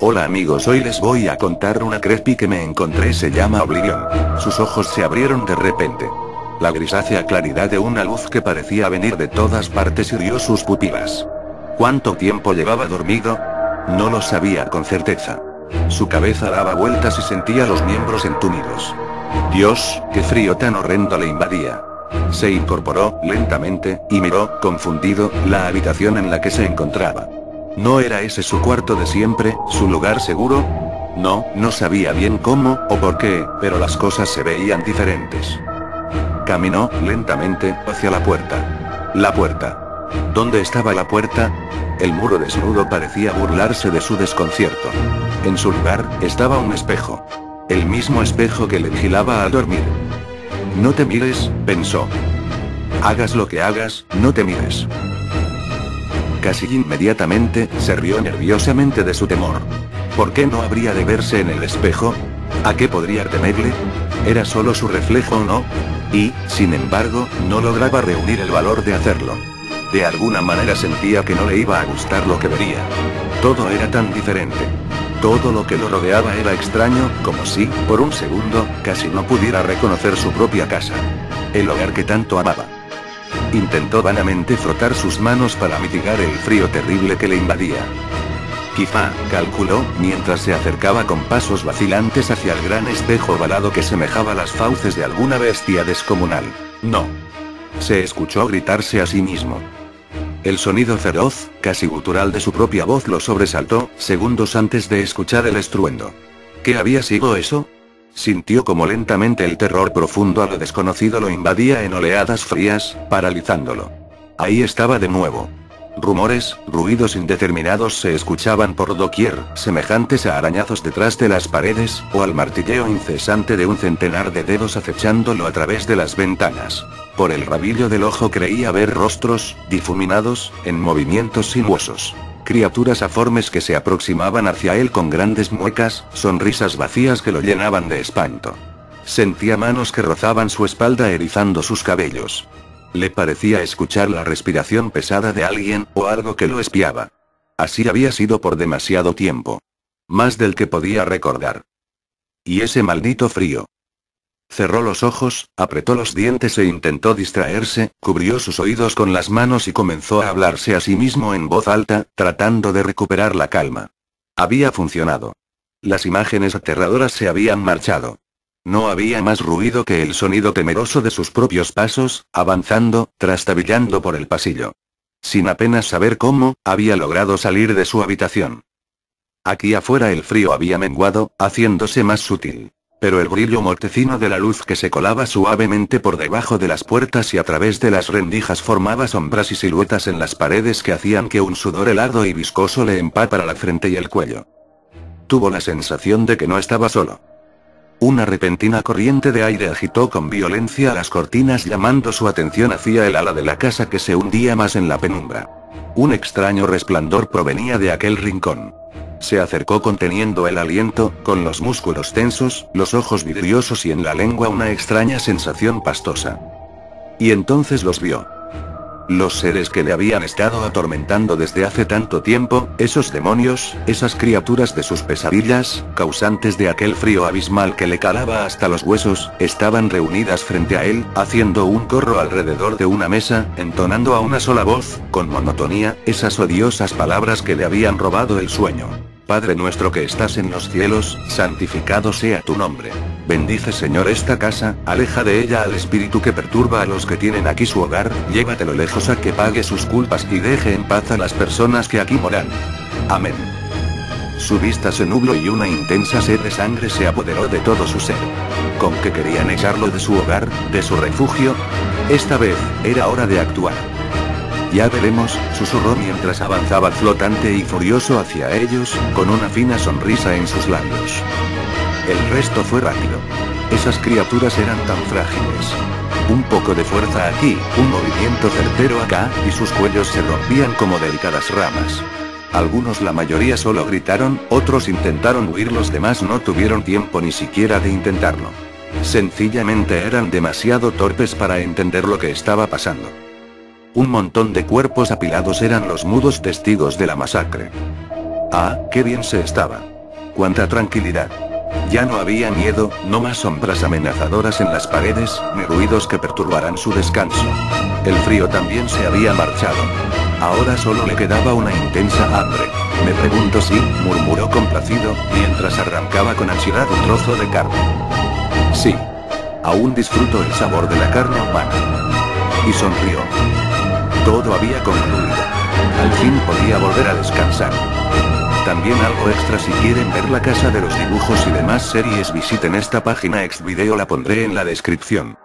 Hola amigos, hoy les voy a contar una creepy que me encontré, se llama Oblivion. Sus ojos se abrieron de repente. La grisácea claridad de una luz que parecía venir de todas partes hirió sus pupilas. ¿Cuánto tiempo llevaba dormido? No lo sabía con certeza. Su cabeza daba vueltas y sentía los miembros entumidos. Dios, qué frío tan horrendo le invadía. Se incorporó lentamente y miró, confundido, la habitación en la que se encontraba. ¿No era ese su cuarto de siempre, su lugar seguro? No sabía bien cómo o por qué, pero las cosas se veían diferentes. Caminó lentamente hacia la puerta. La puerta. ¿Dónde estaba la puerta? El muro desnudo parecía burlarse de su desconcierto. En su lugar estaba un espejo. El mismo espejo que le vigilaba al dormir. No te mires, pensó. Hagas lo que hagas, no te mires. Casi inmediatamente, se rió nerviosamente de su temor. ¿Por qué no habría de verse en el espejo? ¿A qué podría temerle? ¿Era solo su reflejo o no? Y, sin embargo, no lograba reunir el valor de hacerlo. De alguna manera sentía que no le iba a gustar lo que vería. Todo era tan diferente. Todo lo que lo rodeaba era extraño, como si, por un segundo, casi no pudiera reconocer su propia casa. El hogar que tanto amaba. Intentó vanamente frotar sus manos para mitigar el frío terrible que le invadía. Quizá, calculó, mientras se acercaba con pasos vacilantes hacia el gran espejo ovalado que semejaba las fauces de alguna bestia descomunal. No. Se escuchó gritarse a sí mismo. El sonido feroz, casi gutural de su propia voz lo sobresaltó, segundos antes de escuchar el estruendo. ¿Qué había sido eso? Sintió como lentamente el terror profundo a lo desconocido lo invadía en oleadas frías, paralizándolo. Ahí estaba de nuevo. Rumores, ruidos indeterminados se escuchaban por doquier, semejantes a arañazos detrás de las paredes, o al martilleo incesante de un centenar de dedos acechándolo a través de las ventanas. Por el rabillo del ojo creía ver rostros, difuminados, en movimientos sinuosos. Criaturas aformes que se aproximaban hacia él con grandes muecas, sonrisas vacías que lo llenaban de espanto. Sentía manos que rozaban su espalda erizando sus cabellos. Le parecía escuchar la respiración pesada de alguien, o algo que lo espiaba. Así había sido por demasiado tiempo. Más del que podía recordar. Y ese maldito frío. Cerró los ojos, apretó los dientes e intentó distraerse, cubrió sus oídos con las manos y comenzó a hablarse a sí mismo en voz alta, tratando de recuperar la calma. Había funcionado. Las imágenes aterradoras se habían marchado. No había más ruido que el sonido temeroso de sus propios pasos, avanzando, trastabillando por el pasillo. Sin apenas saber cómo, había logrado salir de su habitación. Aquí afuera el frío había menguado, haciéndose más sutil. Pero el brillo mortecino de la luz que se colaba suavemente por debajo de las puertas y a través de las rendijas formaba sombras y siluetas en las paredes que hacían que un sudor helado y viscoso le empapara la frente y el cuello. Tuvo la sensación de que no estaba solo. Una repentina corriente de aire agitó con violencia las cortinas llamando su atención hacia el ala de la casa que se hundía más en la penumbra. Un extraño resplandor provenía de aquel rincón. Se acercó conteniendo el aliento, con los músculos tensos, los ojos vidriosos y en la lengua una extraña sensación pastosa. Y entonces los vio. Los seres que le habían estado atormentando desde hace tanto tiempo, esos demonios, esas criaturas de sus pesadillas, causantes de aquel frío abismal que le calaba hasta los huesos, estaban reunidas frente a él, haciendo un corro alrededor de una mesa, entonando a una sola voz, con monotonía, esas odiosas palabras que le habían robado el sueño. Padre nuestro que estás en los cielos, santificado sea tu nombre. Bendice Señor esta casa, aleja de ella al espíritu que perturba a los que tienen aquí su hogar, llévatelo lejos a que pague sus culpas y deje en paz a las personas que aquí moran. Amén. Su vista se nubló y una intensa sed de sangre se apoderó de todo su ser. ¿Con qué querían echarlo de su hogar, de su refugio? Esta vez, era hora de actuar. Ya veremos, susurró mientras avanzaba flotante y furioso hacia ellos, con una fina sonrisa en sus labios. El resto fue rápido. Esas criaturas eran tan frágiles. Un poco de fuerza aquí, un movimiento certero acá, y sus cuellos se rompían como delicadas ramas. Algunos, la mayoría, solo gritaron, otros intentaron huir, los demás no tuvieron tiempo ni siquiera de intentarlo. Sencillamente eran demasiado torpes para entender lo que estaba pasando. Un montón de cuerpos apilados eran los mudos testigos de la masacre. Ah, qué bien se estaba. ¡Cuánta tranquilidad! Ya no había miedo, no más sombras amenazadoras en las paredes, ni ruidos que perturbaran su descanso. El frío también se había marchado. Ahora solo le quedaba una intensa hambre. Me pregunto si, murmuró complacido, mientras arrancaba con ansiedad un trozo de carne. Sí. Aún disfruto el sabor de la carne humana. Y sonrió. Todo había concluido. Al fin podía volver a descansar. También algo extra: si quieren ver la casa de los dibujos y demás series, visiten esta página Xvideo, la pondré en la descripción.